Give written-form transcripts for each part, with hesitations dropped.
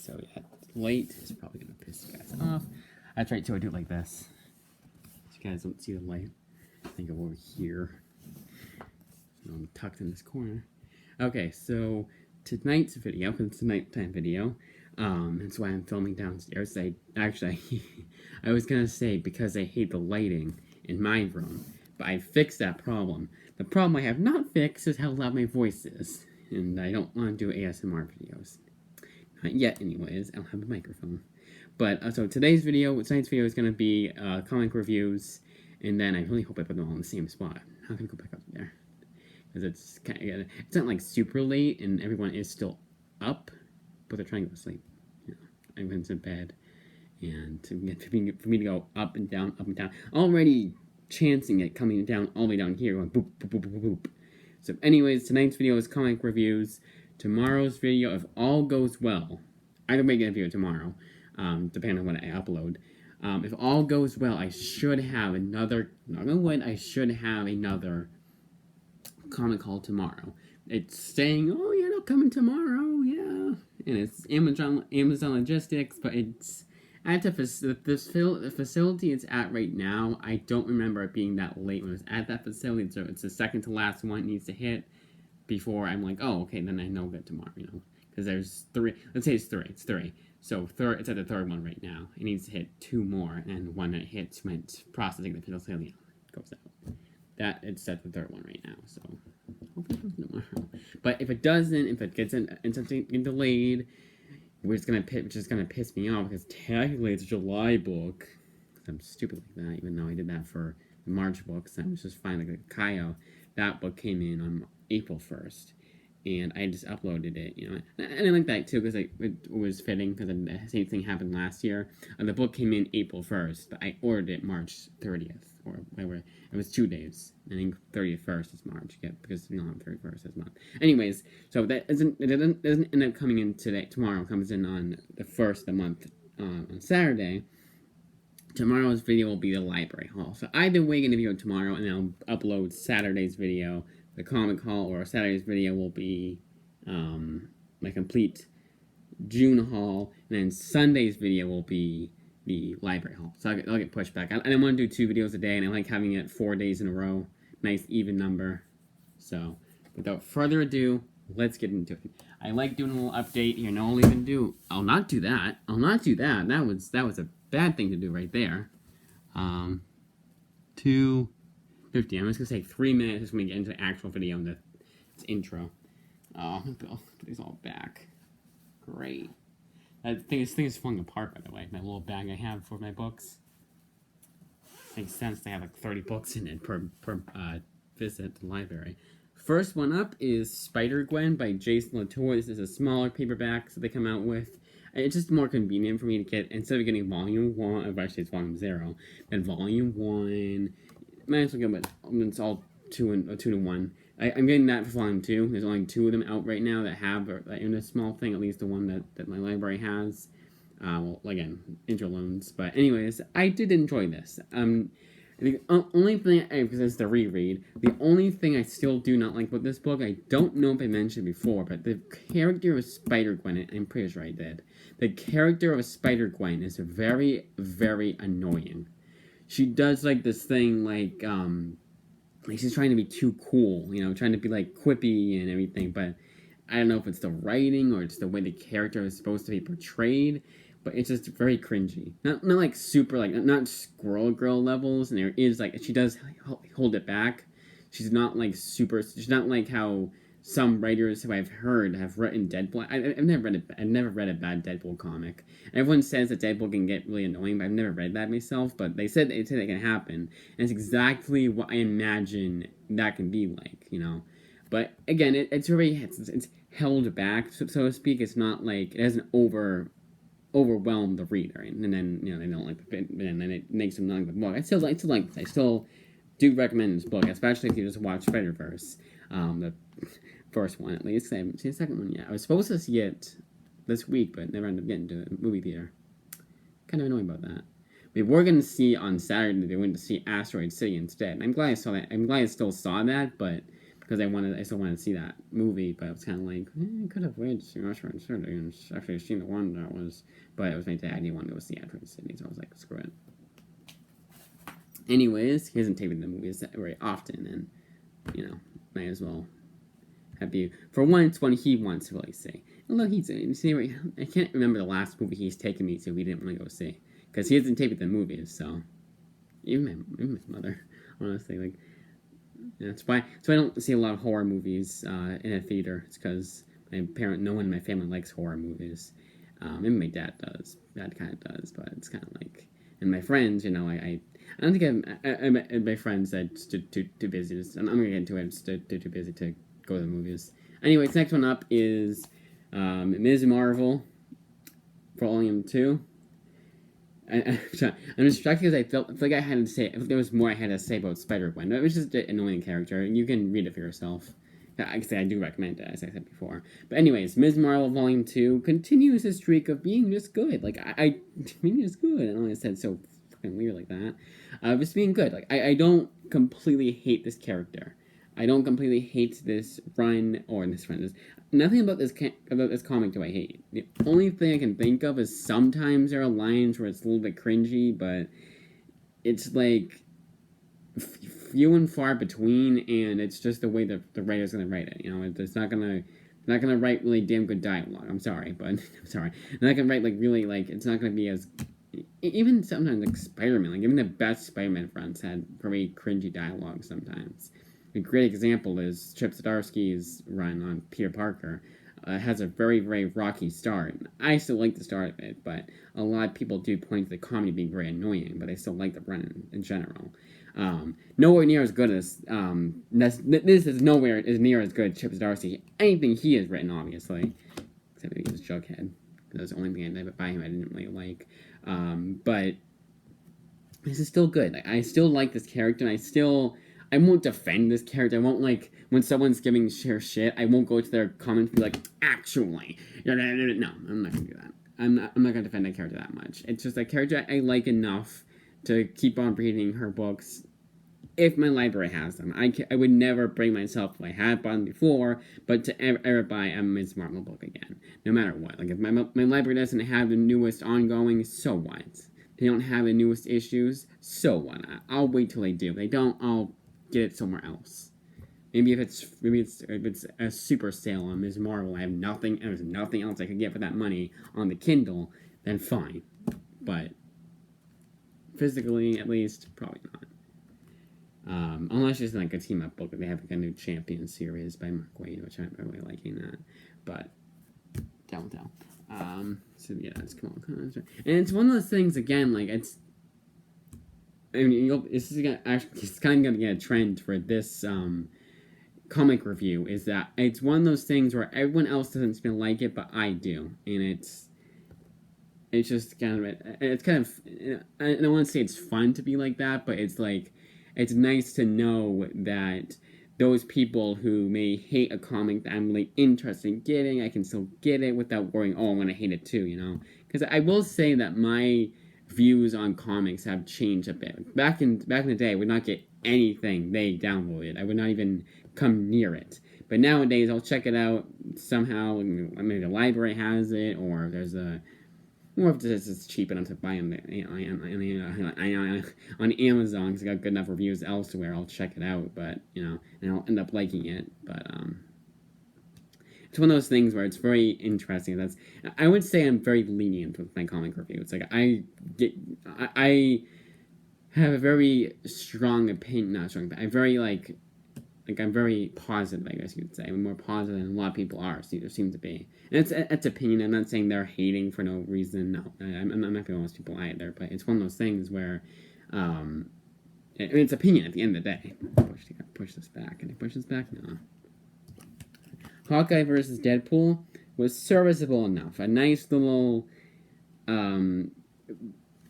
so yeah, light is probably gonna piss you guys off. That's right, so I do it like this. So you guys don't see the light. I think I'm over here. I'm tucked in this corner. Okay, so tonight's video, because it's a nighttime video, that's why I'm filming downstairs. I was gonna say because I hate the lighting in my room, but I fixed that problem. The problem I have not fixed is how loud my voice is, and I don't want to do ASMR videos. Not yet, anyways. I don't have a microphone. But, so tonight's video is gonna be, comic reviews, and then I really hope I put them all in the same spot. How can I go back up there? Because it's kind of, it's not like super late and everyone is still up, but they're trying to go to sleep. You know, everyone's in bed, and for me to go up and down, already chancing it coming down all the way down here, going boop, boop, boop, boop, boop. So anyways, tonight's video is comic reviews. Tomorrow's video, if all goes well, either way, get a video tomorrow, depending on when I upload. If all goes well, I should have another, knock on wood, I should have another comic haul tomorrow. It's saying, oh yeah, they'll come in tomorrow, yeah. And it's Amazon Logistics, but it's at the facility it's at right now. I don't remember it being that late when it was at that facility, so it's the second to last one it needs to hit before I'm like, oh, okay, then I know that tomorrow, you know. Because there's three, let's say it's three. So it's at the third one right now. It needs to hit 2 more, and when it hits, when it's processing the facility goes out. That it's at the third one right now, so hopefully it comes tomorrow. But if it doesn't, if it gets in delayed, which is gonna piss me off because technically it's a July book. I'm stupid like that, even though I did that for the March books. I was just fine like Kaio. That book came in on April 1st. And I just uploaded it, you know. And I like that too because it was fitting because the same thing happened last year. The book came in April 1st, but I ordered it March 30th or whatever. It was 2 days. I think 31st is March, yeah, because you know 31st is month. Anyways, so it doesn't end up coming in tomorrow. It comes in on the 1st of the month on Saturday. Tomorrow's video will be the library haul. So either way, get a video tomorrow, and I'll upload Saturday's video. The comic haul or Saturday's video will be my complete June haul, and then Sunday's video will be the library haul. So I'll get pushed back. I don't want to do 2 videos a day, and I like having it 4 days in a row. Nice even number. So without further ado, let's get into it. I like doing a little update here. No, I'll not do that. That was a bad thing to do right there. 2:50. I'm just gonna say 3 minutes just when we get into the actual video and this intro. Oh, I'll put these all back. Great. This thing is falling apart, by the way. That little bag I have for my books. Makes sense to have like 30 books in it per visit to the library. First one up is Spider-Gwen by Jason Latour. This is a smaller paperback that they come out with. It's just more convenient for me to get, instead of getting volume 1, actually it's volume 0, then volume 1. Might as well get it. It's all 2 to 1. I'm getting that for volume 2. There's only 2 of them out right now that have in a small thing. At least the one that my library has. Well, again, interloans. But anyways, I did enjoy this. The only thing, because it's the reread, the only thing I still do not like about this book, I don't know if I mentioned before, but the character of Spider-Gwen, I'm pretty sure I did. The character of Spider-Gwen is very, very annoying. She does like this thing like she's trying to be too cool, you know, trying to be like quippy and everything, but I don't know if it's the writing or it's the way the character is supposed to be portrayed, but it's just very cringy. Not like super, like, not Squirrel Girl levels, and there is, like, she does hold it back. She's not, like, she's not like how some writers who I've heard have written Deadpool. I've never read a bad Deadpool comic. Everyone says that Deadpool can get really annoying, but I've never read that myself, but they said it can happen, and it's exactly what I imagine that can be like, you know. But, again, it's held back, so to speak. It's not like, it doesn't overwhelm the reader, and then, you know, they don't like the bit, and then it makes them not like the book. I still like this. I still do recommend this book, especially if you just watch Spider-Verse, the first one at least. I haven't seen the second one yet. I was supposed to see it this week, but never ended up getting to the movie theater. Kind of annoying about that. We were going to see on Saturday, they went to see Asteroid City instead. And I'm glad I saw that. I'm glad I still saw that, but because because I still wanted to see that movie, but I was kind of like, I could have waited to see Rush Hour City and actually seen the one that was, but it was my dad, he wanted to go see Edward Sydney, so I was like, screw it. Anyways, he hasn't taken the movies very often, and, you know, might as well have you, for once, when he wants to really see. And look, I can't remember the last movie he's taken me to we didn't want to go see, because he hasn't taken the movies, so, even my mother, honestly, like, that's why I don't see a lot of horror movies in a theater. It's because no one in my family likes horror movies. Maybe my dad does. Dad kind of does, but it's kind of like, and my friends, you know, I don't think my friends that too busy. I'm gonna get into it. I'm just too busy to go to the movies. Anyways, next one up is Ms. Marvel, Volume 2. I'm distracted because I feel like I had to say, if there was more I had to say about Spider-Gwen. It was just an annoying character, and you can read it for yourself. I do recommend it, as I said before. But anyways, Ms. Marvel Volume 2 continues his streak of being just good. Like, I mean, just good. I know I said so fucking weird like that. Just being good. Like, I don't completely hate this character. I don't completely hate this run, or this run. Nothing about this comic do I hate. The only thing I can think of is sometimes there are lines where it's a little bit cringy, but it's like few and far between, and it's just the way that the writer's gonna write it. You know, it's not gonna write really damn good dialogue. I'm sorry, but I'm sorry. They're not gonna write like really like it's not gonna be as even sometimes like Spider-Man. Like even the best Spider-Man fronts had very cringy dialogue sometimes. A great example is Chip Zdarsky's run on Peter Parker. Has a very, very rocky start. I still like the start of it, but a lot of people do point to the comedy being very annoying, but I still like the run in general. Nowhere near as good as, this is nowhere as near as good as Chip Zdarsky. Anything he has written, obviously. Except that he was Jughead. That's the only thing by him I didn't really like. But this is still good. I still like this character, and I won't defend this character. I won't, like, when someone's giving her shit, I won't go to their comments and be like, actually. No, I'm not going to do that. I'm not going to defend that character that much. It's just a character I like enough to keep on reading her books if my library has them. I would never bring myself, if I had bought them before, but to ever buy a Ms. Marvel book again. No matter what. Like, if my library doesn't have the newest ongoing, so what? They don't have the newest issues, so what? I'll wait till they do. If they don't, I'll get it somewhere else. Maybe if it's a super sale on Ms. Marvel, I have nothing, and there's nothing else I could get for that money on the Kindle, then fine. But physically, at least, probably not. Unless it's like a team-up book, they have like a new Champion series by Mark Waid, which I'm really liking that. But don't tell. So yeah, it's cool. And it's one of those things again, like it's. I mean, it's kind of gonna get a trend for this comic review. Is that it's one of those things where everyone else doesn't feel like it, but I do, and it's just kind of I don't want to say it's fun to be like that, but it's like it's nice to know that those people who may hate a comic that I'm really interested in getting, I can still get it without worrying, oh, I'm gonna hate it too, you know? Because I will say that my views on comics have changed a bit. Back in the day, I would not get anything they downloaded. I would not even come near it. But nowadays, I'll check it out somehow. Maybe the library has it, or there's or if it's cheap enough to buy on Amazon because I got good enough reviews elsewhere. I'll check it out, but and I'll end up liking it. But it's one of those things where it's very interesting. I would say I'm very lenient with my comic reviews. Like I have a very strong opinion, not strong, but I'm very I'm very positive, I guess you could say. I'm more positive than a lot of people are, so there seems to be. And it's opinion. I'm not saying they're hating for no reason. No, I'm not going to those people either, but it's one of those things where it's opinion at the end of the day. Push this back. Can I push this back? No. Hawkeye versus Deadpool was serviceable enough. A nice little when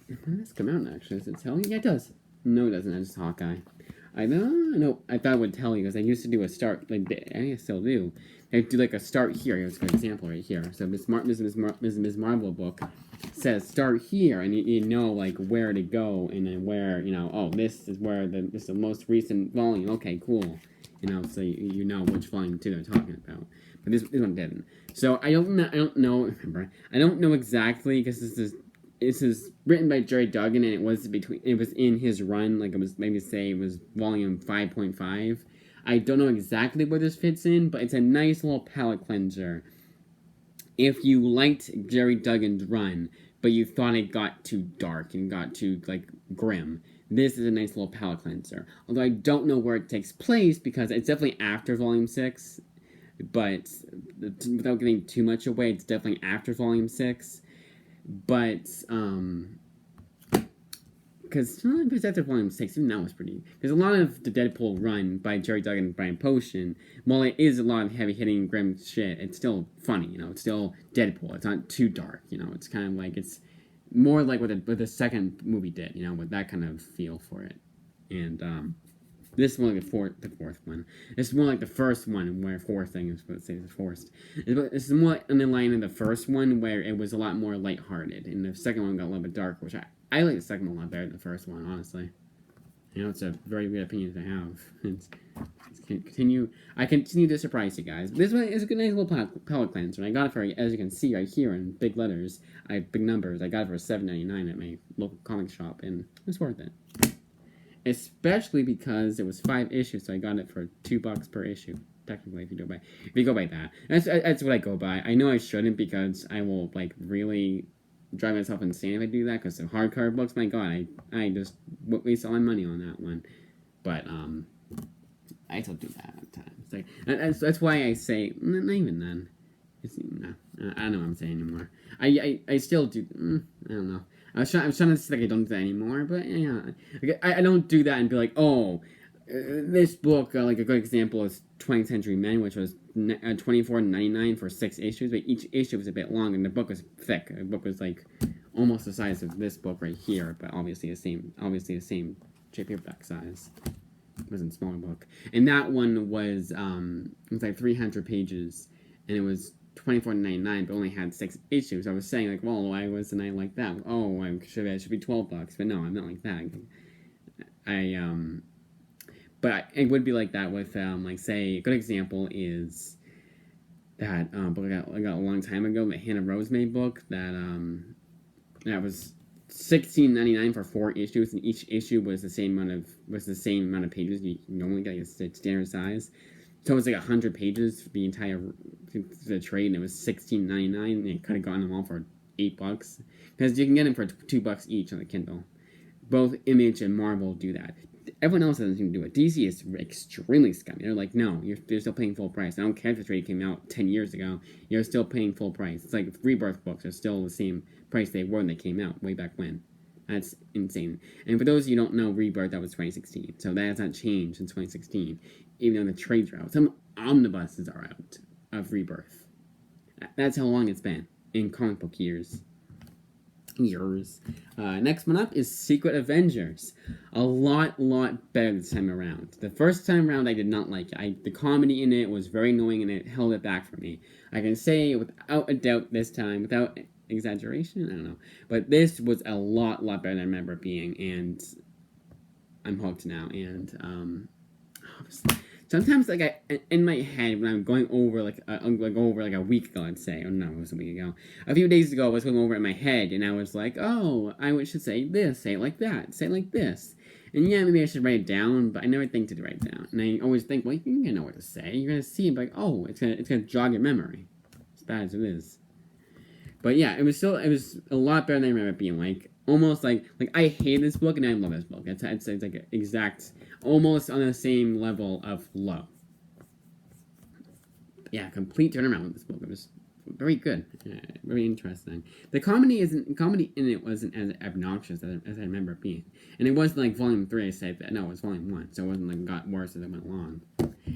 did this come out, actually? Does it tell you? Yeah, it does. No, it doesn't. It's Hawkeye. I know. I thought it would tell you because I used to do a start. Like I still do. I do like a start here. Here's an example right here. So Ms. Marvel book says start here, and you know like where to go, and then where oh this is the most recent volume. Okay, cool. so you know which volume 2 they're talking about. But this one didn't. So I don't know. Remember, I don't know exactly because this is written by Gerry Duggan, and it was in his run. Like, it was, maybe say it was volume 5.5. I don't know exactly where this fits in, but it's a nice little palate cleanser. If you liked Gerry Duggan's run, but you thought it got too dark and got too, like, grim, this is a nice little palate cleanser. Although I don't know where it takes place, because it's definitely after Volume 6, but without giving too much away, it's definitely after Volume 6. But, because after Volume 6, even that was pretty... Because a lot of the Deadpool run by Gerry Duggan and Brian Posehn, while it is a lot of heavy-hitting, grim shit, it's still funny, It's still Deadpool. It's not too dark, It's kind of like... It's more like what the second movie did, with that kind of feel for it. And, this is more like the fourth one. This is more like the first one, where fourth thing is what it says is forced. This is more like in the line of the first one, where it was a lot more lighthearted, and the second one got a little bit darker, which I like the second one a lot better than the first one, honestly. It's a very good opinion to have. I continue to surprise you guys. This one is a nice little palate cleanser, and I got it for, as you can see right here in big letters, big numbers. I got it for $7.99 at my local comic shop, and it's worth it. Especially because it was 5 issues, so I got it for $2 per issue. Technically, if you go by that, that's what I go by. I know I shouldn't, because I will really drive myself insane if I do that. Because the hardcover books, my God, I just waste all my money on that one. But I still do that at times. That's why I say not even then. I don't know what I'm saying anymore. I still do. I don't know. I was trying to say I don't do that anymore, but yeah, I don't do that and be like, oh, this book, like a good example is 20th Century Men, which was $24.99 for 6 issues, but each issue was a bit long, and the book was thick. The book was like almost the size of this book right here, but obviously the same trade paperback size. It was a smaller book, and that one was it was like 300 pages, and it was $24.99, but only had 6 issues. I was saying, like, well, why wasn't I like that? Oh, it should be $12, but no, I'm not like that. But it would be like that with, like, say, a good example is that book I got a long time ago, the Hannah Rosemary book, that was $16.99 for 4 issues, and each issue was the same amount of pages. You normally get a standard size. So it was like 100 pages for the entire trade, and it was $16.99, and you could have gotten them all for $8, because you can get them for $2 each on the Kindle. Both Image and Marvel do that. Everyone else doesn't seem to do it. DC is extremely scummy. They're like, no, you're still paying full price. I don't care if the trade came out 10 years ago. You're still paying full price. It's like Rebirth books are still the same price they were when they came out, way back when. That's insane. And for those of you who don't know, Rebirth, that was 2016. So that has not changed since 2016, even though the trades are out. Some omnibuses are out of Rebirth. That's how long it's been in comic book years. Next one up is Secret Avengers. A lot better this time around. The first time around, I did not like it. The comedy in it was very annoying, and it held it back for me. I can say without a doubt this time, without exaggeration, I don't know, but this was a lot better than I remember it being, and I'm hooked now. And sometimes, in my head, when I'm going over a week ago, I'd say, oh no, it was a week ago. A few days ago, I was going over it in my head, and I was like, oh, I should say this, say it like that, say it like this. And yeah, maybe I should write it down, but I never think to write it down. And I always think, well, you're gonna know what to say. You're gonna see it, like, oh, it's gonna jog your memory, as bad as it is. But yeah, it was a lot better than I remember it being. Like, almost like I hate this book and I love this book. It's like exact, almost on the same level of love. Yeah, complete turnaround with this book. It was very good, very interesting. The comedy in it wasn't as obnoxious as I remember it being, and it wasn't like Volume 3. I said that no, it was Volume 1, so it wasn't like got worse as it went along.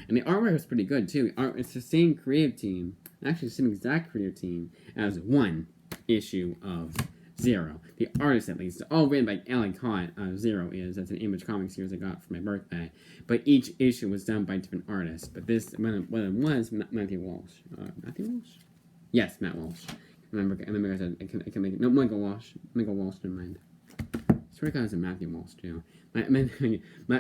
And the artwork was pretty good too. It's the same creative team, actually the same exact creative team as one issue of Zero. The artist, at least, all written by Alan Cott. Zero that's an Image Comics series I got for my birthday. But each issue was done by different artists. But this, when it was Matthew Walsh. Matthew Walsh? Yes, Matt Walsh. I remember I said I can make it. No, Michael Walsh. Michael Walsh, never mind. swear to God, it's a Matthew Walsh too. I'm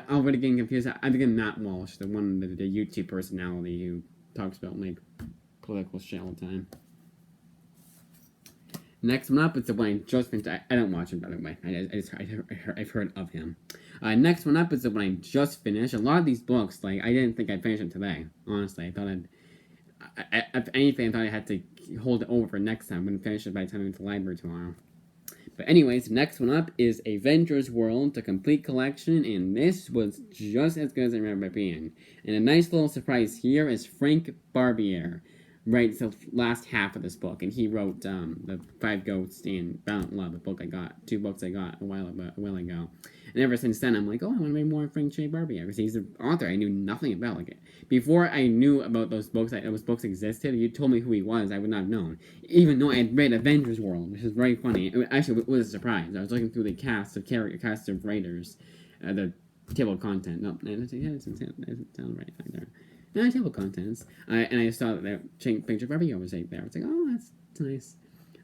already getting confused. I'm thinking Matt Walsh, the YouTube personality who talks about like political shit all the time. Next one up is the one I just finished. I don't watch him, by the way. I've heard of him. Next one up is the one I just finished. A lot of these books, like, I didn't think I'd finish them today. Honestly, I thought if anything, I thought I had to hold it over for next time. I'm going to finish it by the time I go to the library tomorrow. But anyways, next one up is Avengers World, the complete collection, and this was just as good as I remember it being. And a nice little surprise here is Frank Barbiere writes the last half of this book, and he wrote the Five Ghosts and Violent Love, the book I got, 2 books I got a while ago. And ever since then, I'm like, oh, I want to read more Frank J. Barbiere, because he's an author I knew nothing about. Like, before I knew about those books, those books existed, if you told me who he was, I would not have known. Even though I had read Avengers World, which is very funny. It actually was a surprise. I was looking through the cast of writers, the table of content. No, it doesn't sound right either. No, table of contents. And I saw that picture of Barbiere was right there. It's like, oh, that's nice.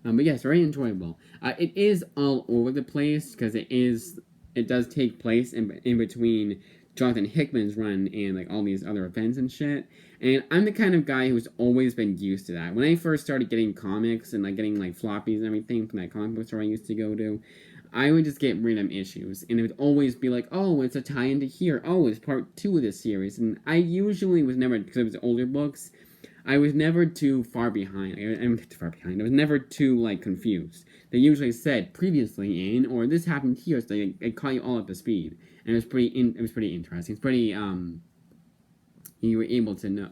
But yes, very enjoyable. It is all over the place because it does take place in between Jonathan Hickman's run and like all these other events and shit. And I'm the kind of guy who's always been used to that. When I first started getting comics and like getting like floppies and everything from that comic book store I used to go to, I would just get random issues, and it would always be like, oh, it's a tie into here. Oh, it's part 2 of this series. And I usually was never, because it was older books, I was never too far behind. I was never too, like, confused. They usually said, previously in, or this happened here, so they caught you all up to speed. And it was pretty interesting. It's pretty, you were able to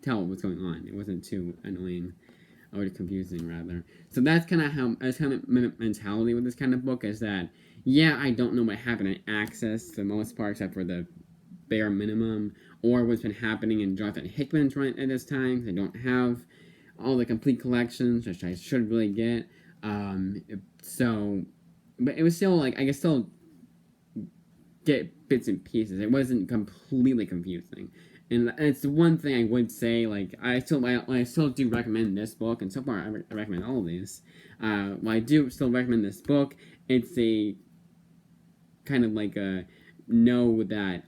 tell what was going on. It wasn't too annoying. Or confusing, rather. So that's kind of my mentality with this kind of book, is that, yeah, I don't know what happened in Access for the most part, except for the bare minimum, or what's been happening in Jonathan Hickman's run at this time. I don't have all the complete collections, which I should really get. But it was still, like, I could still get bits and pieces. It wasn't completely confusing. And it's the one thing I would say, like, I still do recommend this book, and so far I recommend all of these. While I do still recommend this book, it's a kind of like a know that,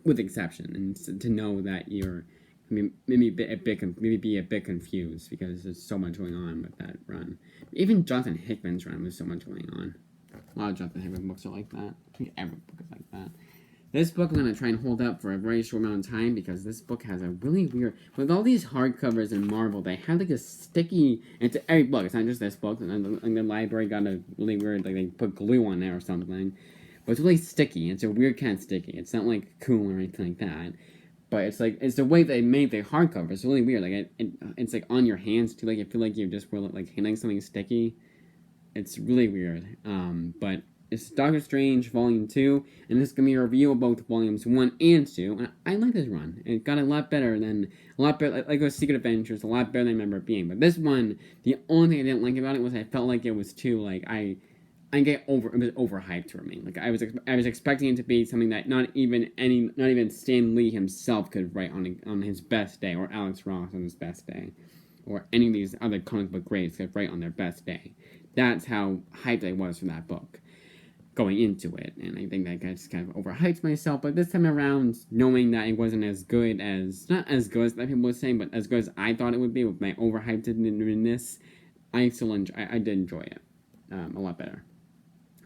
with exception, and to know that you're maybe be a bit confused, because there's so much going on with that run. Even Jonathan Hickman's run was so much going on. A lot of Jonathan Hickman books are like that. I think every book is like that. This book I'm going to try and hold up for a very short amount of time, because this book has a really weird... With all these hardcovers in Marvel, they have like a sticky... It's every book. It's not just this book. And the library got a really weird... Like they put glue on there or something. But it's really sticky. It's a weird kind of sticky. It's not like cool or anything like that. But it's like... It's the way they made the hardcover. It's really weird. Like it's like on your hands too. Like you feel like you just were like handling something sticky. It's really weird. But... It's Doctor Strange Volume 2, and this is going to be a review of both Volumes 1 and 2, and I like this run. It got a lot better, like with Secret Adventures, a lot better than I remember it being. But this one, the only thing I didn't like about it was I felt like it was too, like, it was overhyped for me. Like, I was expecting it to be something that not even Stan Lee himself could write on his best day, or Alex Ross on his best day, or any of these other comic book greats could write on their best day. That's how hyped I was for that book going into it, and I think that I just kind of overhyped myself. But this time around, knowing that it wasn't as good as, not as good as that people were saying, but as good as I thought it would be with my overhypedness, I did enjoy it a lot better.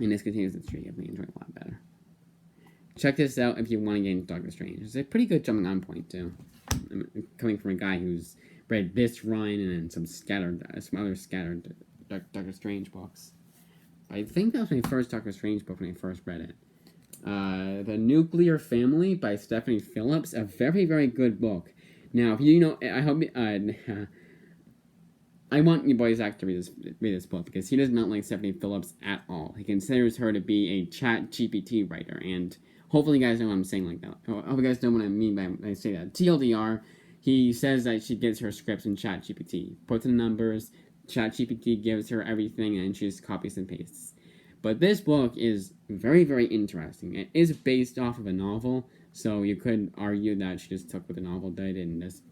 And this continues its streak of me enjoying it a lot better. Check this out if you want to get into Doctor Strange. It's a pretty good jumping on point too. Coming from a guy who's read this run and then some other scattered Doctor Strange books. I think that was my first Doctor Strange book when I first read it. The Nuclear Family by Stephanie Phillips, a very, very good book. Now, if you know, I hope, I want you boys to read this book, because he does not like Stephanie Phillips at all. He considers her to be a ChatGPT writer, and hopefully you guys know what I'm saying like that. I hope you guys know what I mean when I say that. TLDR, he says that she gets her scripts in ChatGPT, puts in numbers, ChatGPT gives her everything, and she just copies and pastes. But this book is very, very interesting. It is based off of a novel, so you could argue that she just took what the novel did and just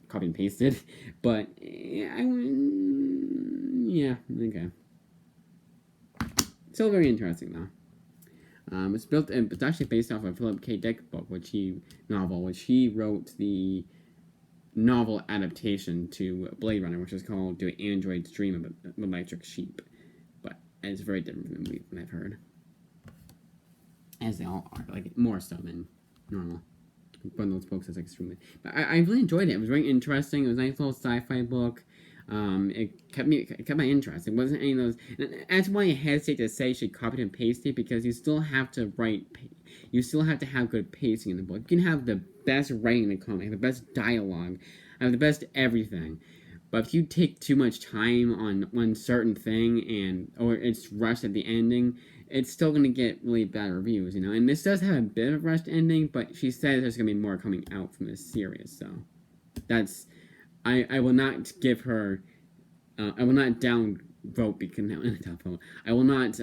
copy and pasted. But, yeah, okay. still very interesting though. It's actually based off a Philip K. Dick book, which he wrote the novel adaptation to Blade Runner, which is called "Do Androids Dream of Electric Sheep?" But it's very different from the movie, than I've heard, as they all are, like more so than normal. One of those books is extremely. But I really enjoyed it. It was very interesting. It was a nice little sci-fi book. It kept my interest. It wasn't any of those. And that's why I hesitate to say she copied and pasted, because you still have to write. You still have to have good pacing in the book. You can have the best writing in the comic, the best dialogue, the best everything. But if you take too much time on one certain thing or it's rushed at the ending, it's still going to get really bad reviews, you know. And this does have a bit of a rushed ending, but she says there's going to be more coming out from this series, so that's. I will not give her. I will not downvote because I will not.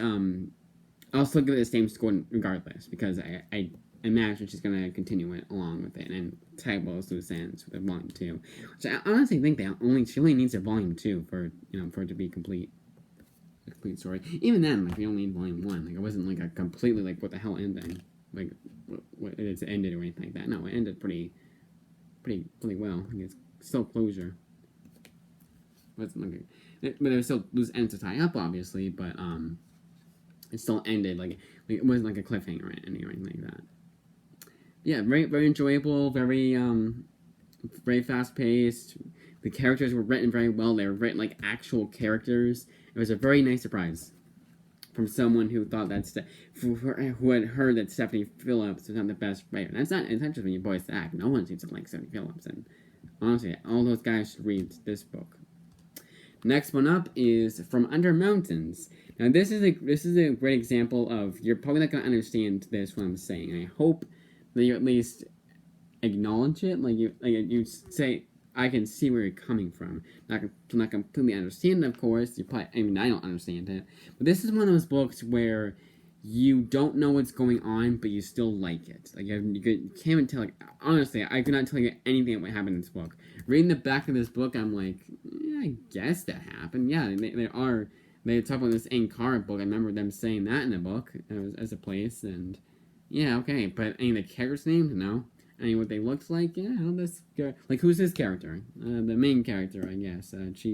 I'll still give it the same score regardless, because I imagine she's gonna continue it along with it and tie those loose ends with volume 2. Which I honestly think she only needs a volume 2 for it to be complete. A complete story. Even then, like, we only need volume 1. Like, it wasn't like a completely like what the hell ending, like what it's ended or anything like that. No, it ended pretty well. I think it's still closure. But there was still loose ends to tie up, obviously, but it still ended like it wasn't like a cliffhanger ending or anything like that. Yeah, very enjoyable, very fast paced. The characters were written very well. They were written like actual characters. It was a very nice surprise from someone who thought who had heard that Stephanie Phillips was not the best writer. It's not just when you voice act. No one seems to like Stephanie Phillips, and honestly, all those guys should read this book. Next one up is From Under Mountains. Now, this is a great example of, you're probably not going to understand this, what I'm saying. I hope that you at least acknowledge it. Like you say, I can see where you're coming from. Not completely understand it, of course. I don't understand it. But this is one of those books where you don't know what's going on, but you still like it. Like, you can't even tell. Like, honestly, I could not tell you anything that would happen in this book. Reading the back of this book, I'm like, yeah, I guess that happened. Yeah, they talk about this Ankara book. I remember them saying that in the book as a place, and yeah, okay. But any of the characters' names, no. Any what they looked like, yeah. This like, who's this character? The main character, I guess. What'd she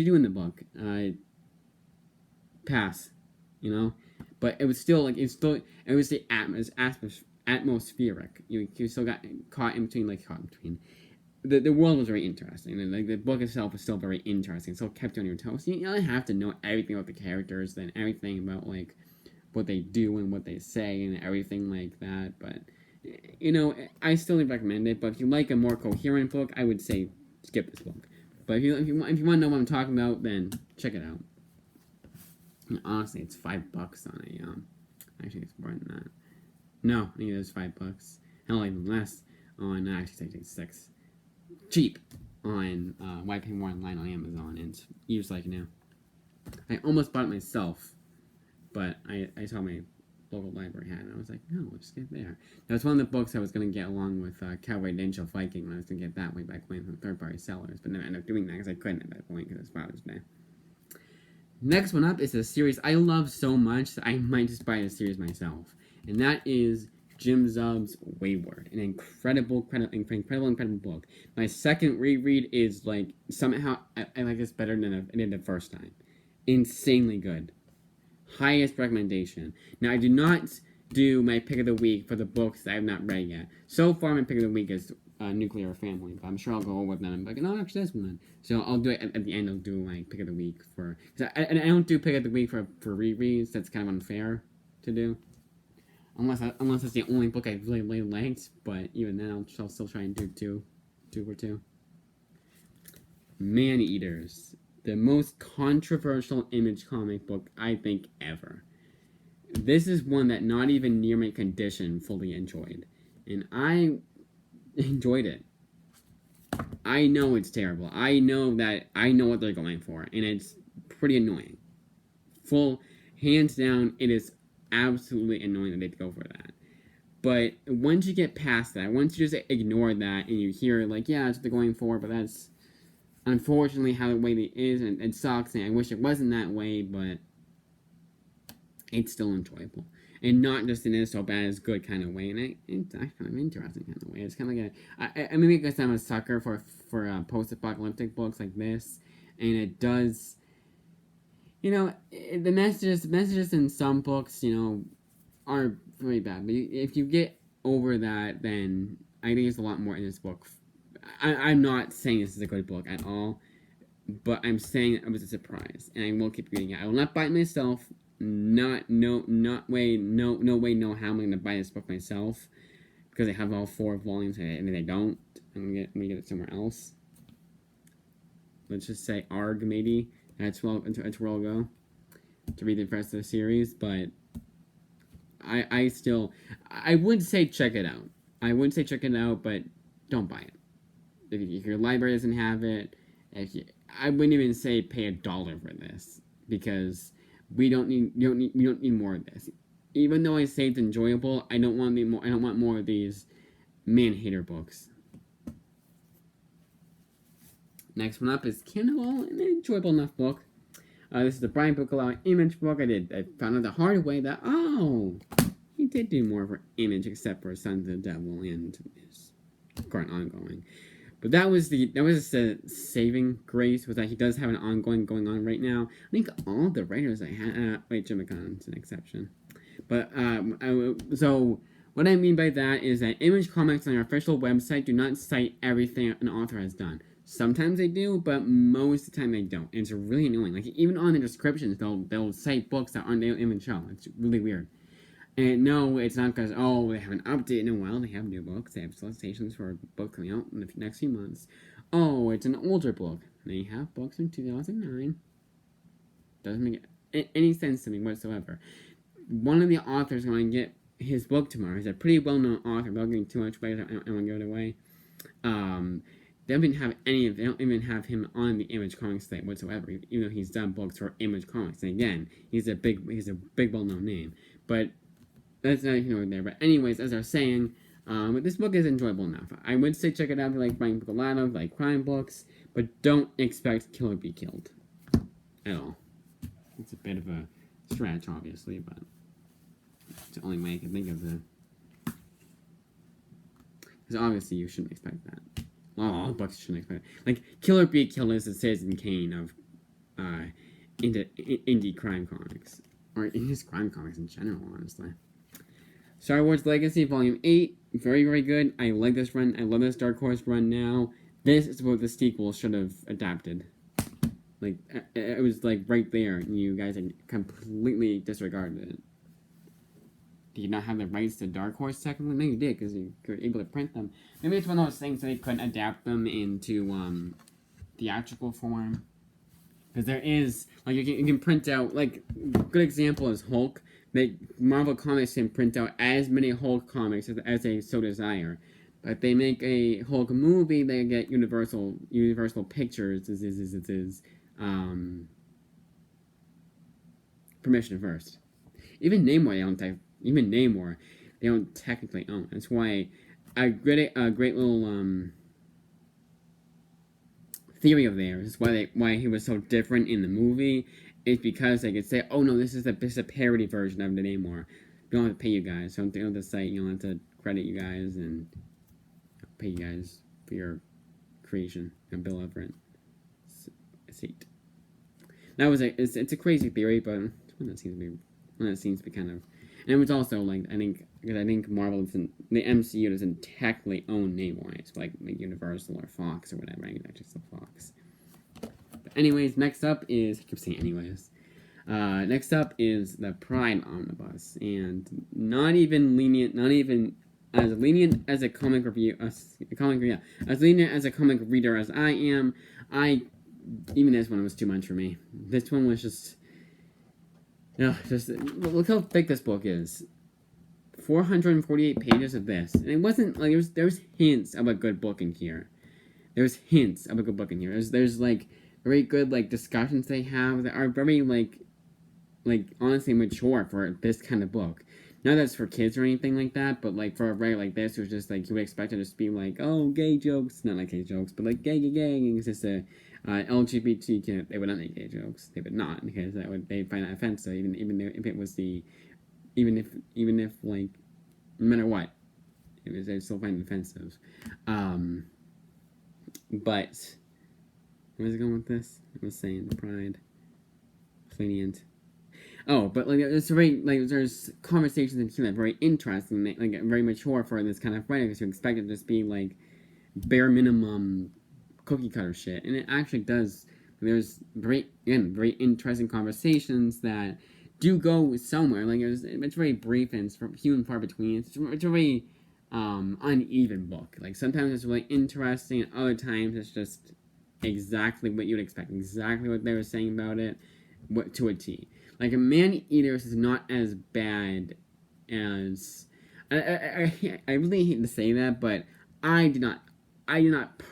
do in the book? Pass. You know, but it was still like it was the atmospheric. You still got caught in between. The world was very interesting, and like the book itself was still very interesting. So it kept you on your toes. You don't have to know everything about the characters and everything about like what they do and what they say and everything like that. But I still recommend it. But if you like a more coherent book, I would say skip this book. But if you want to know what I'm talking about, then check it out. And honestly, it's $5 on a actually it's more than that. No, I think it was $5. Hell, even less on actually it's 6. Cheap on Why Pay More Online on Amazon, and it's used like new. I almost bought it myself, but I saw my local library had it, and I was like, no, let's get there. That was one of the books I was going to get along with Cowboy Ninja Viking when I was going to get that way back when from third-party sellers, but never ended up doing that because I couldn't at that point because it was Father's Day. Next one up is a series I love so much that I might just buy the series myself, and that is Jim Zub's Wayward, an incredible book. My second reread is like somehow I like this better than I did the first time. Insanely good. Highest recommendation. Now, I do not do my pick of the week for the books that I have not read yet. So far, my pick of the week is Nuclear Family, but I'm sure I'll go over them and be like, no, actually, this one. So I'll do it at the end. I'll do my pick of the week I don't do pick of the week for rereads. That's kind of unfair to do. Unless it's the only book I really liked, but even then, I'll still try and do two for two. Man-Eaters, the most controversial Image comic book I think ever. This is one that not even Near Mint Condition fully enjoyed, and I enjoyed it. I know it's terrible. I know what they're going for, and it's pretty annoying. Hands down, it is absolutely annoying that they go for that. But once you get past that, once you just ignore that and you hear like, yeah, that's what they're going for, but that's unfortunately how the way it is, and it sucks, and I wish it wasn't that way, but it's still enjoyable. And not just in a so bad as good kind of way. And it's kind of interesting kind of way. It's kind of like I mean, because I'm a sucker for post-apocalyptic books like this. And it does, the messages in some books, are really bad. But if you get over that, then I think there's a lot more in this book. I'm not saying this is a good book at all, but I'm saying it was a surprise, and I will keep reading it. I will not buy it myself. No way, no how I'm gonna buy this book myself, because I have all 4 volumes, and if I don't, I'm gonna get it somewhere else. Let's just say ARG maybe. That's where I'll go to read the rest of the series, but I would say check it out. I would say check it out, but don't buy it. If your library doesn't have it, I wouldn't even say pay $1 for this, because we don't need more of this. Even though I say it's enjoyable, I don't want more. I don't want more of these man-hater books. Next one up is Kindle, an enjoyable enough book. This is the Brian Bucalow Image book. I found out the hard way that he did do more for Image, except for Sons of the Devil and his current ongoing. But that was the saving grace, was that he does have an ongoing going on right now. I think all the writers I had, wait, Jim McConnell's an exception. But so what I mean by that is that Image Comics on their official website do not cite everything an author has done. Sometimes they do, but most of the time they don't. And it's really annoying. Like, even on the descriptions, they'll cite books that aren't even shown. It's really weird. And no, it's not because, they haven't updated in a while. They have new books. They have solicitations for a book coming out in the next few months. Oh, it's an older book. They have books from 2009. Doesn't make any sense to me whatsoever. One of the authors going to get his book tomorrow. He's a pretty well-known author. Without getting too much away, I don't want to give it away. They don't even have him on the Image Comics site whatsoever, even though he's done books for Image Comics. And again, he's a big well-known name. But that's not even over there. But anyways, as I was saying, this book is enjoyable enough. I would say check it out if you like Brian Bucalow, like crime books, but don't expect Kill or Be Killed at all. It's a bit of a stretch, obviously, but it's the only way I can think of it. Because obviously you shouldn't expect that. All books shouldn't expect it. Like, Kill or Be Killed is the Citizen Kane of indie crime comics. Or just crime comics in general, honestly. Star Wars Legacy Volume 8, very, very good. I like this run. I love this Dark Horse run now. This is what the sequel should have adapted. Like, it was, like, right there, and you guys had completely disregarded it. Did you not have the rights to Dark Horse technically? No, you did, because you were able to print them. Maybe it's one of those things that they couldn't adapt them into theatrical form. Because there is, like, you can print out, like, a good example is Hulk. Marvel Comics can print out as many Hulk comics as they so desire. But if they make a Hulk movie, they get Universal Pictures permission first. Even Namor, they don't technically own. That's why a great little theory of theirs is why he was so different in the movie is because they could say, oh no, this is a parody version of the Namor. We don't have to pay you guys. So on the site, you don't have to credit you guys and pay you guys for your creation and bill Everett seat. That was it's a crazy theory, but it's one that seems to be kind of. And it was also like I think Marvel the MCU doesn't technically own name rights like Universal or Fox or whatever. I think that's just a Fox. But anyways, next up is I keep saying anyways. Next up is the Pride Omnibus, and not even as lenient as a comic review, as lenient as a comic reader as I am. Even this one was too much for me. This one was just look how thick this book is. 448 pages of this, and it wasn't like there's hints of a good book in here. There's like very good like discussions they have that are very like honestly mature for this kind of book. Not that it's for kids or anything like that, but like for a writer like this, it was just like you would expect it to just be like, oh, gay jokes, not like gay jokes, but like gay, and it's just a LGBTQ, they would not make gay jokes. They would not, because they'd find that offensive, even if it was even if like, no matter what, they'd still find it offensive. But where was I going with this? I was saying pride, lenient. Oh, but like it's there's conversations in here that are very interesting, like very mature for this kind of writing, because you expect it to just be like bare minimum cookie cutter shit, and it actually does. There's very interesting conversations that do go somewhere. Like it's very brief and it's few and far between. It's a very uneven book. Like sometimes it's really interesting, and other times it's just exactly what you'd expect, exactly what they were saying about it, to a T. Like a Man-Eaters is not as bad as I really hate to say that, but I do not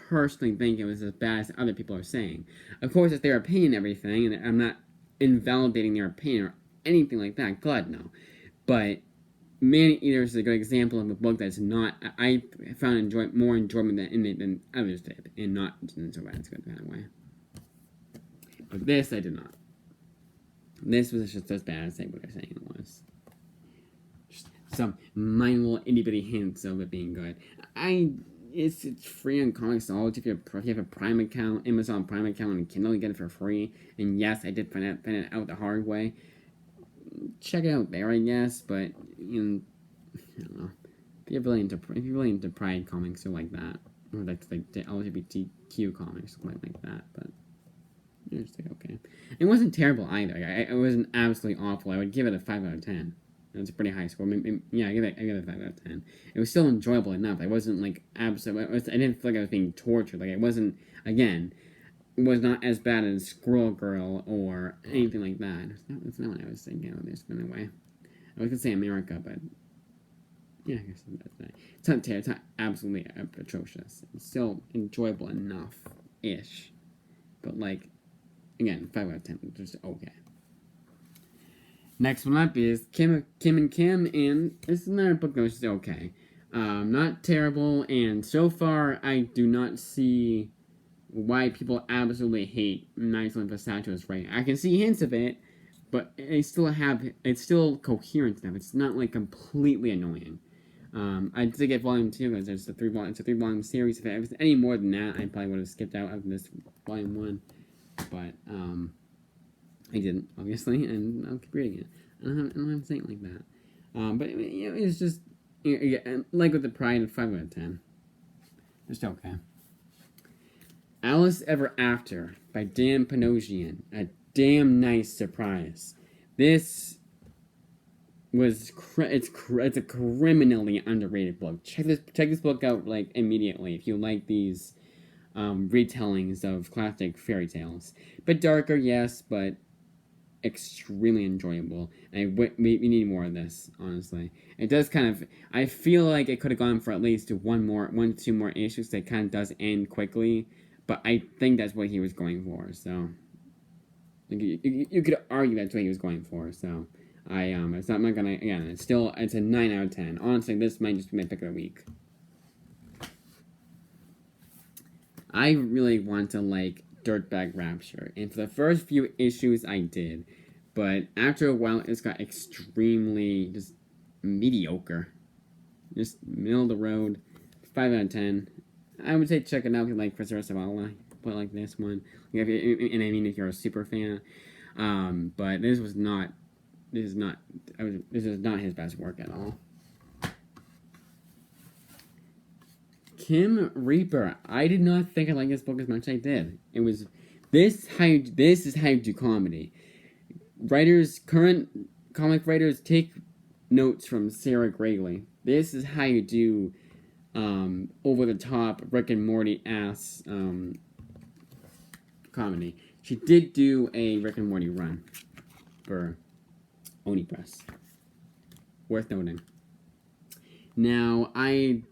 personally think it was as bad as other people are saying. Of course, it's their opinion and everything, and I'm not invalidating their opinion or anything like that. God, no. But Man-Eaters is a good example of a book that's not. I found more enjoyment in it than others did, and not in so bad. It's good that way. But this, I did not. This was just as bad as what they're saying it was. Just some minor little itty bitty hints of it being good. It's free on Comixology if you have a Prime account, Amazon Prime account, and Kindle, you get it for free. And yes, I did find it out the hard way. Check it out there, I guess. But I don't know. If you're really into Pride comics or like that, or like the LGBTQ comics, something like that, but. It's like, okay. It wasn't terrible either. It wasn't absolutely awful. I would give it a 5 out of 10. That's a pretty high score. I give it a 5 out of 10. It was still enjoyable enough. I wasn't like absolutely. I didn't feel like I was being tortured. Like it wasn't. Again, it was not as bad as Squirrel Girl or anything like that. That's not what I was thinking of this, in a way. I was gonna say America, but yeah, I guess that's that. It's not terrible. It's not absolutely atrocious. It's still enjoyable enough, ish. But like. Again, 5 out of 10, just okay. Next one up is Kim and Kim, and this is another book that was just okay. Not terrible, and so far I do not see why people absolutely hate Madeline Pistachio's writing. I can see hints of it, but it's still coherent enough. It's not like completely annoying. I did get volume 2 because it's a 3-volume series. If it was any more than that, I probably would have skipped out of this volume 1. But I didn't, obviously, and I'll keep reading it. I don't have to say it like that. But it's just like with the Pride, 5 out of 10. Just okay. Alice Ever After by Dan Panosian. A damn nice surprise. This was it's a criminally underrated book. Check this book out like immediately if you like these. Retellings of classic fairy tales. Bit darker, yes, but extremely enjoyable. And we need more of this, honestly. It does kind of. I feel like it could have gone for at least 2 more issues. That kind of does end quickly, but I think that's what he was going for. So, like, you could argue that's what he was going for. So, it's not gonna. Again, it's a 9 out of 10. Honestly, this might just be my pick of the week. I really want to like Dirtbag Rapture, and for the first few issues I did, but after a while it's got extremely just mediocre, just middle of the road, 5 out of 10. I would say check it out if you like Chris Arcevalla, but like this one, and I mean if you're a super fan, but this is not his best work at all. Kim Reaper. I did not think I liked this book as much as I did. It was this is how you do comedy. Current comic writers take notes from Sarah Gregley. This is how you do over the top Rick and Morty ass comedy. She did do a Rick and Morty run for Oni Press. Worth noting. Now I'm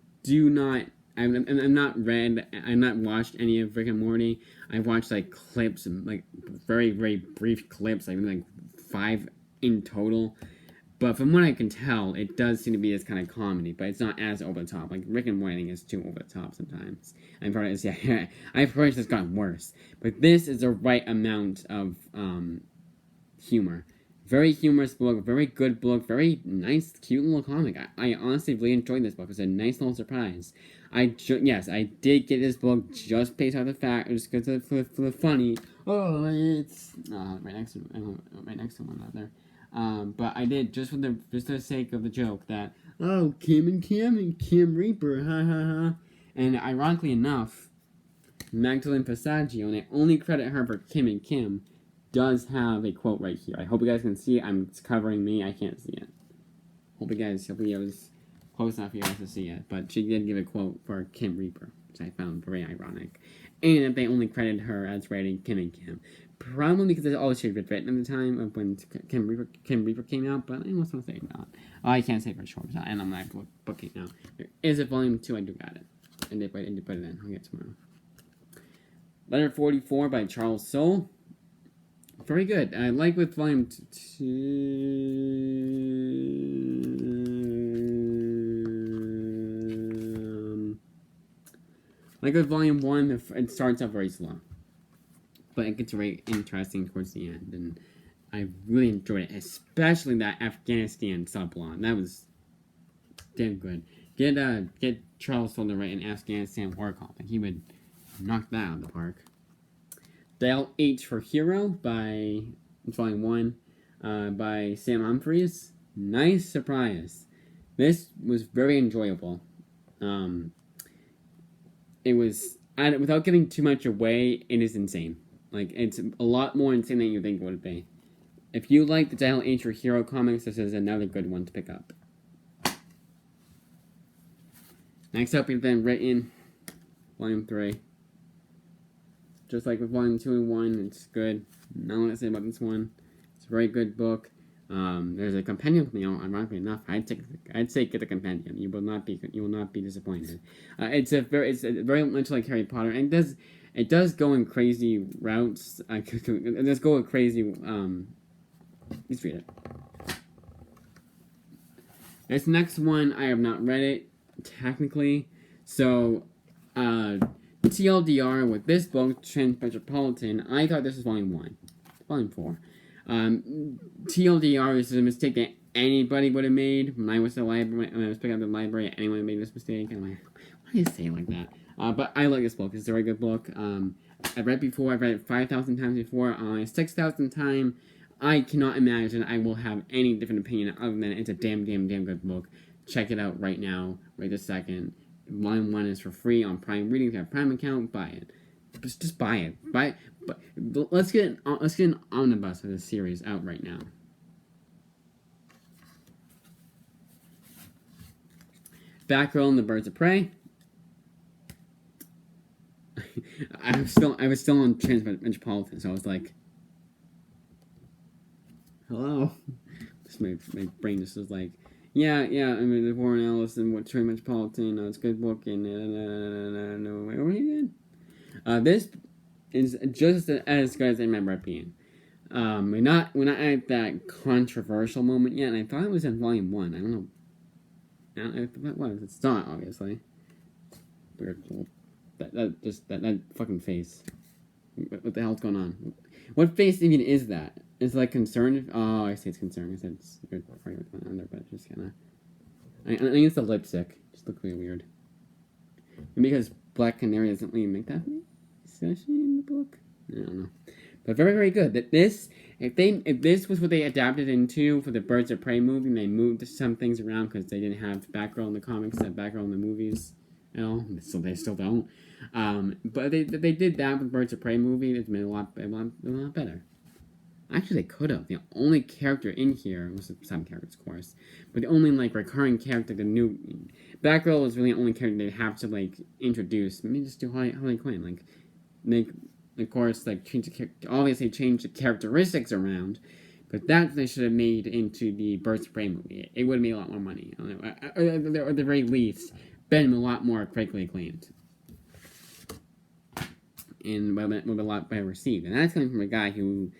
not watched any of Rick and Morty. I've watched like clips, like very, very brief clips, like 5 in total. But from what I can tell, it does seem to be this kind of comedy, but it's not as over the top. Like Rick and Morty, I think, is too over the top sometimes. I've heard it's I've heard it's gotten worse, but this is the right amount of humor. Very humorous book, very good book, very nice, cute little comic. I honestly really enjoyed this book. It was a nice little surprise. Yes, I did get this book just based on the fact, just because for the funny. Oh, it's right next to one out there. But I did just for the sake of the joke that Kim Reaper, ha ha ha. And ironically enough, Magdalene Passaggio, and I only credit her for Kim and Kim, does have a quote right here. I hope you guys can see it. It's covering me. I can't see it. Hopefully I was close enough for you guys to see it. But she did give a quote for Kim Reaper, which I found very ironic. And they only credited her as writing Kim and Kim. Probably because that's all she had written at the time of when Kim Reaper came out, but I almost want to say that. I can't say for sure, and I'm not booking now. There is a volume 2, I do got it. And they put it in. I'll get it tomorrow. Letter 44 by Charles Soule. Very good. I like with volume 2. Like with volume 1, it starts out very slow. But it gets very interesting towards the end, and I really enjoyed it, especially that Afghanistan subplot. That was damn good. Get Charles Soule to write an Afghanistan war comic. He would knock that out of the park. Dial H for Hero by Volume 1 by Sam Humphries. Nice surprise. This was very enjoyable. It was, without giving too much away, it is insane. Like, it's a lot more insane than you think it would be. If you like the Dial H for Hero comics, this is another good one to pick up. Next up, we've been written Volume 3. Just like with Volume 2 and 1, it's good. Not what I say about this one. It's a very good book. There's a compendium. Ironically enough, I'd say get the compendium. You will not be disappointed. It's very much like Harry Potter, and it does go in crazy routes. It does go in crazy. Let's read it. This next one, I have not read it technically, so TLDR with this book, Transmetropolitan. I thought this was Volume 1, Volume 4. TLDR is a mistake that anybody would have made. When I was picking up the library, anyone made this mistake. I'm like, why do you say it like that? But I like this book. It's a very good book. I've read it before. I've read it 5,000 times before. 6,000th time, I cannot imagine I will have any different opinion other than it's a damn good book. Check it out right now, right this second. Volume 1 is for free on Prime Reading. If you have a Prime account, buy it. Just buy it. But let's get an omnibus of this series out right now. Batgirl and the Birds of Prey. I was still on Transmetropolitan, so I was like, hello. Just my brain just was like, yeah. I mean, the Warren Ellis and what Transmetropolitan. It's a good book, and no, where were you again? This is just as good as I remember it being. We're not at that controversial moment yet, and I thought it was in Volume 1. I don't know. What was? It's not, obviously. Weird. That fucking face. What the hell's going on? What face even is that? Is it like concerned? Oh, I see it's concerned. I said it's weird for you with under, but just kind of. I think it's the lipstick. Just look really weird. And because Black Canary doesn't really make that especially in the book. I don't know. But very, very good. That this, if this was what they adapted into for the Birds of Prey movie, and they moved some things around because they didn't have Batgirl in the comics, that Batgirl in the movies, so they still don't. But they did that with Birds of Prey movie. It's made a lot better. Actually, they could have. The only character in here was some characters, of course, but the only recurring character, the new Batgirl, was really the only character they have to introduce. Maybe just do Harley Quinn, make. Of course, obviously change the characteristics around, but that they should have made into the Birds of Prey movie. It would have made a lot more money, or at the very least, been a lot more critically acclaimed, and would have been a lot better received. And that's coming from a guy who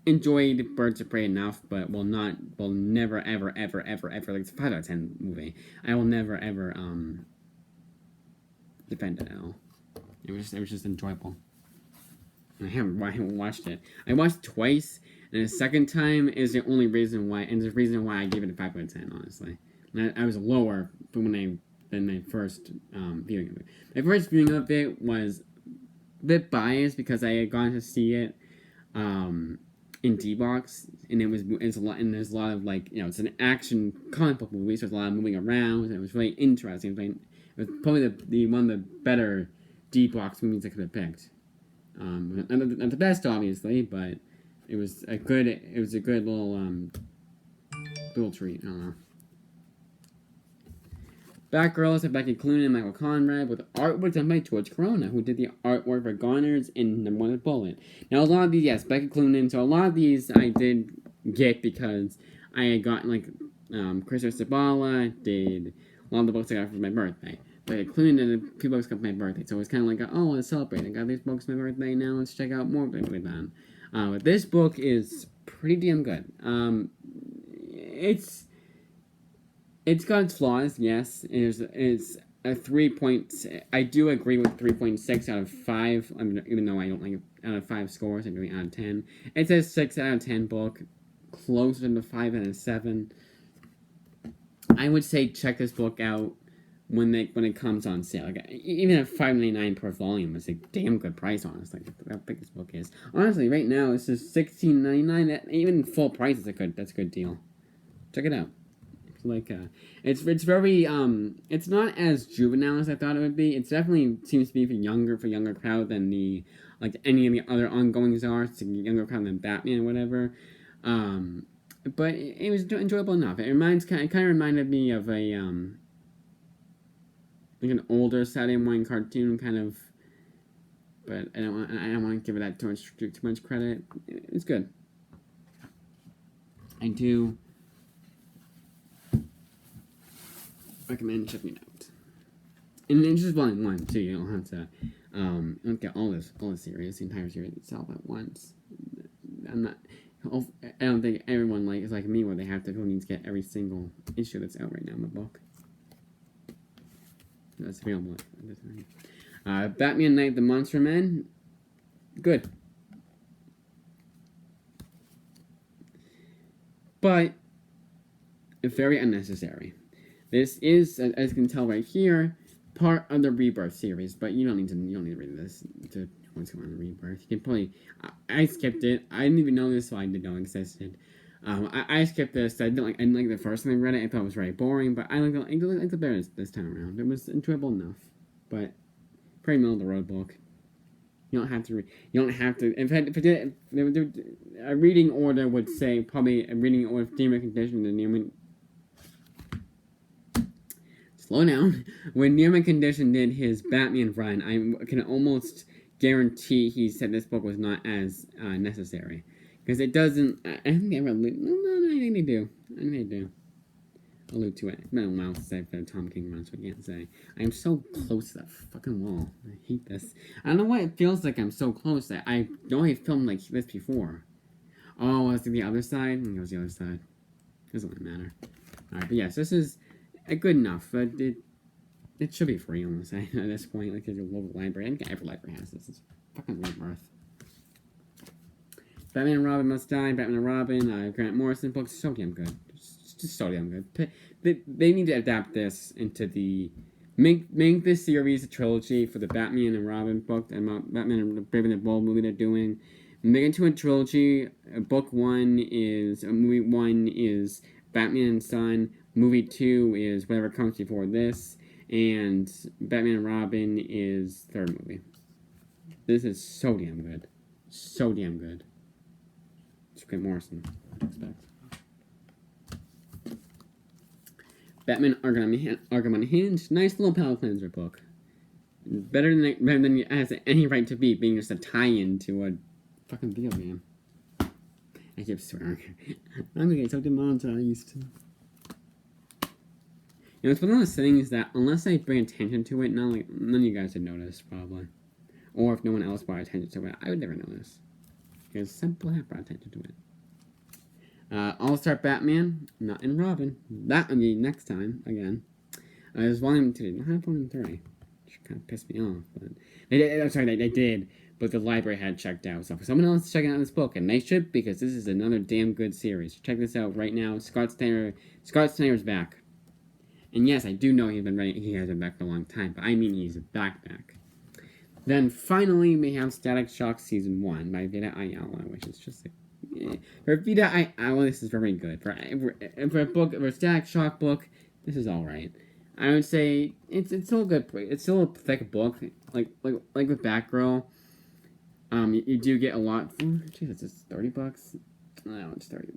enjoyed Birds of Prey enough, but will never, ever, ever, ever, ever, like, it's a 5 out of 10 movie. I will never, ever, defend it at all. It was just enjoyable. I haven't watched it. I watched it twice, and the second time is the only reason why, and the reason why I gave it a 5 out of 10, honestly. And I was lower than my first viewing of it. My first viewing of it was a bit biased because I had gone to see it in D-Box, and it's a lot, and there's a lot of, like, it's an action comic book movie, so there's a lot of moving around, and it was really interesting. It was probably the one of the better D-Box movies I could have picked. Not the best, obviously, but it was a good little treat. I don't know. Batgirl is Becky Cloonan and Michael Conrad, with artwork done by George Corona, who did the artwork for Goners and Number 1 with Bullet. Now, a lot of these, yes, Becky Cloonan, so a lot of these I did get because I had gotten, like, Christopher Sabala did a lot of the books I got for my birthday. But Cloonan did a few books for my birthday, so it was kind of like, oh, let's celebrate. I got these books for my birthday, now let's check out more things we've done. But this book is pretty damn good. It's got its flaws, yes. It's a 3 I do agree with 3.6 out of 5. I mean, even though I don't like it out of 5 scores, I'm giving it out of 10. It's a 6 out of 10 book, closer to 5 out of 7. I would say check this book out when it comes on sale. Like, even at $5.99 per volume, it's a damn good price, honestly. How big this book is. Honestly, right now it's just $16.99. That even full price is that's a good deal. Check it out. Like, it's very it's not as juvenile as I thought it would be. It definitely seems to be for younger crowd than any of the other ongoings are. It's a younger crowd than Batman or whatever. But it was enjoyable enough. It kind of reminded me of a like an older Saturday morning cartoon kind of. But I don't want to give it that too much credit. It's good. I do recommend checking it out. And it's just volume 1 too. You don't have to you don't get all the series, the entire series itself at once. I don't think everyone is like me where they have to go need to get every single issue that's out right now in the book. That's available at this time. Batman Night of the Monster Men. Good. But very unnecessary. This is, as you can tell right here, part of the Rebirth series, but you don't need to read this to what's going on in Rebirth. You can probably, I skipped it. I didn't even know this, so I didn't know it existed. I skipped this. I didn't like the first time I read it. I thought it was very boring, but I liked it better this time around. It was enjoyable enough, but pretty middle of the road book. You don't have to read. You don't have to. In fact, a reading order would say probably a reading order of Near Condition and Near. Slow down. When Nearman Condition did his Batman run, I can almost guarantee he said this book was not as necessary. Because it doesn't... I think they ever allude... No, I think they do. Allude to it. It's been a while since I've read Tom King run, so I can't say. I am so close to that fucking wall. I hate this. I don't know why it feels like I'm so close. I know I filmed like this before. Oh, was it the other side? I think it was the other side. Doesn't really matter. Alright, but yes, this is... good enough, but it should be free almost at this point. Like, your local library. I think every library has this. It's fucking Rebirth. Batman and Robin Must Die. Batman and Robin. Grant Morrison books. So damn good. Just so damn good. They need to adapt this into the make this series a trilogy for the Batman and Robin book and Batman and the Brave and the Bold movie they're doing. Make it into a trilogy. Movie 1 is Batman and Son. Movie 2 is whatever comes before this, and Batman and Robin is third movie. This is so damn good. So damn good. It's Grant Morrison, I expect. Batman Arkham Unhinged. Nice little palate cleanser book. Better than it has any right to be, being just a tie-in to a fucking video game. I keep swearing. I'm gonna get so demonetized. It's one of those things that, unless I bring attention to it, none of you guys would notice, probably. Or if no one else brought attention to it, I would never notice. Because some people have brought attention to it. All-Star Batman, not in Robin. That will be next time, again. It was volume 2, not volume 3. Which kind of pissed me off, but... They did, but the library had checked out. So for someone else checking out this book, and they should, because this is another damn good series. Check this out right now. Scott Snyder's back. And yes, I do know he has been back for a long time, but I mean he's back. Then finally we have Static Shock Season 1 by Vita Ayala, which is just like... For Vita Ayala, this is very good. For a Static Shock book, this is alright. I would say it's still good. It's still a thick book, like with Batgirl. You do get a lot. Jesus, it's $30. No, it's $30.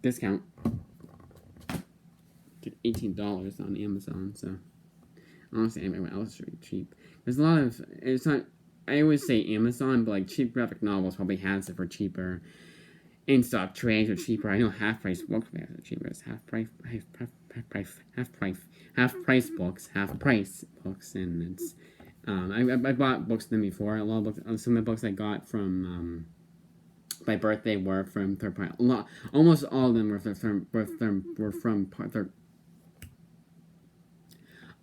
Discount. Get $18 on Amazon. So honestly, everyone else should be cheap. There's a lot of. It's not. I always say Amazon, but like cheap graphic novels probably has it for cheaper. In-stock trades are cheaper. I know half-price books are cheaper. It's half-price books, and it's. I bought books from them before. A lot of books. Some of the books I got from my birthday were from third party. Almost all of them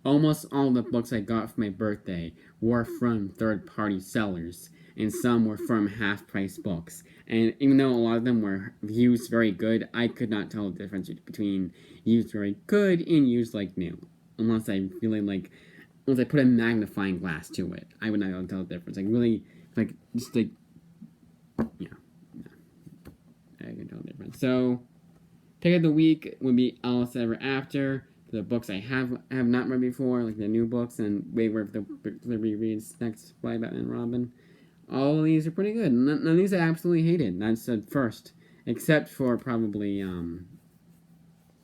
Almost all the books I got for my birthday were from third-party sellers, and some were from half-price books. And even though a lot of them were used very good, I could not tell the difference between used very good and used like new. Unless I put a magnifying glass to it, I would not be able to tell the difference. Yeah. I can tell the difference. So, pick of the week would be Alice Ever After. The books I have not read before, like the new books, and wait for the rereads next by Batman and Robin. All of these are pretty good. None of these I absolutely hated. That's at first, except for probably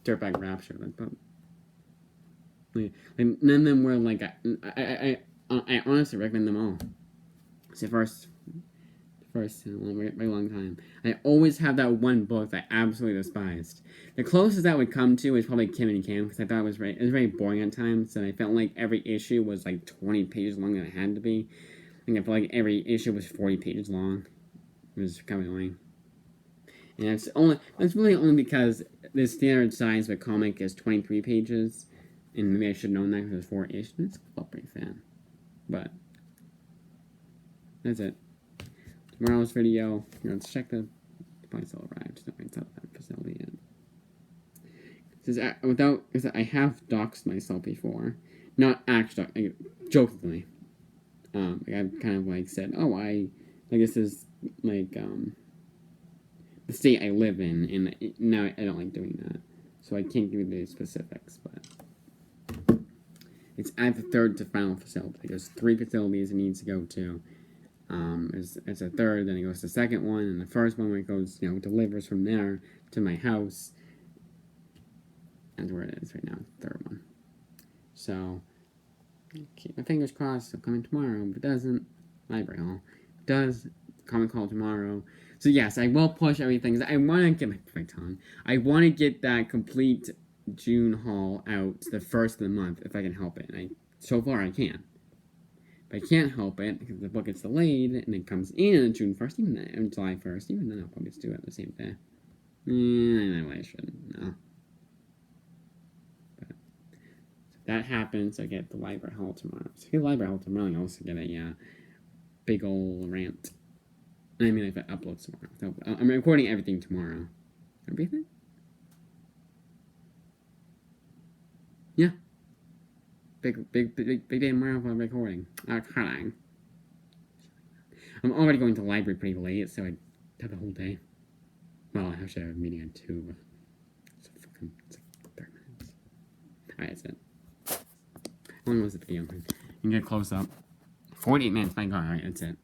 Dirtbag Rapture. None of them were like I honestly recommend them all. It's the first in a very long time. I always have that one book that I absolutely despised. The closest that would come to is probably Kim and Kim, because I thought it was very boring at times, and I felt like every issue was like 20 pages long than it had to be. I felt like every issue was 40 pages long. It was kind of annoying. And that's really only because the standard size of a comic is 23 pages, and maybe I should have known that because it was 4 issues. It's a pretty fan. But that's it. Tomorrow's video, let's check the probably still arrived. No, it's not that facility yet. It says I have doxed myself before, not actually, jokingly. I've kind of like said, oh, this is like the state I live in, and now I don't like doing that, so I can't give you the specifics. But it's at the third to final facility. There's 3 facilities it needs to go to. It's a third, then it goes to the second one, and the first one where it goes, delivers from there to my house. That's where it is right now, the third one. So, keep my fingers crossed, it'll come in tomorrow. If it doesn't, library hall. If it does, comic hall tomorrow. So yes, I will push everything. I want to get my tongue. I want to get that complete June haul out the first of the month if I can help it. So far I can. I can't help it because the book gets delayed and it comes in on June 1st, even then, July 1st, even then I'll probably just do it the same day. No, I shouldn't. No. But if that happens, I get the library haul tomorrow. So if I get the library haul tomorrow, I also get a big ol' rant. I mean, if I upload tomorrow. So I'm recording everything tomorrow. Everything? Yeah. Big day tomorrow for recording. I'm already going to the library pretty late, so I have the whole day. Well, I have to have a meeting at 2. It's like 30 minutes. Alright, that's it. How long was the video? You can get close up. 48 minutes, my god, alright, that's it.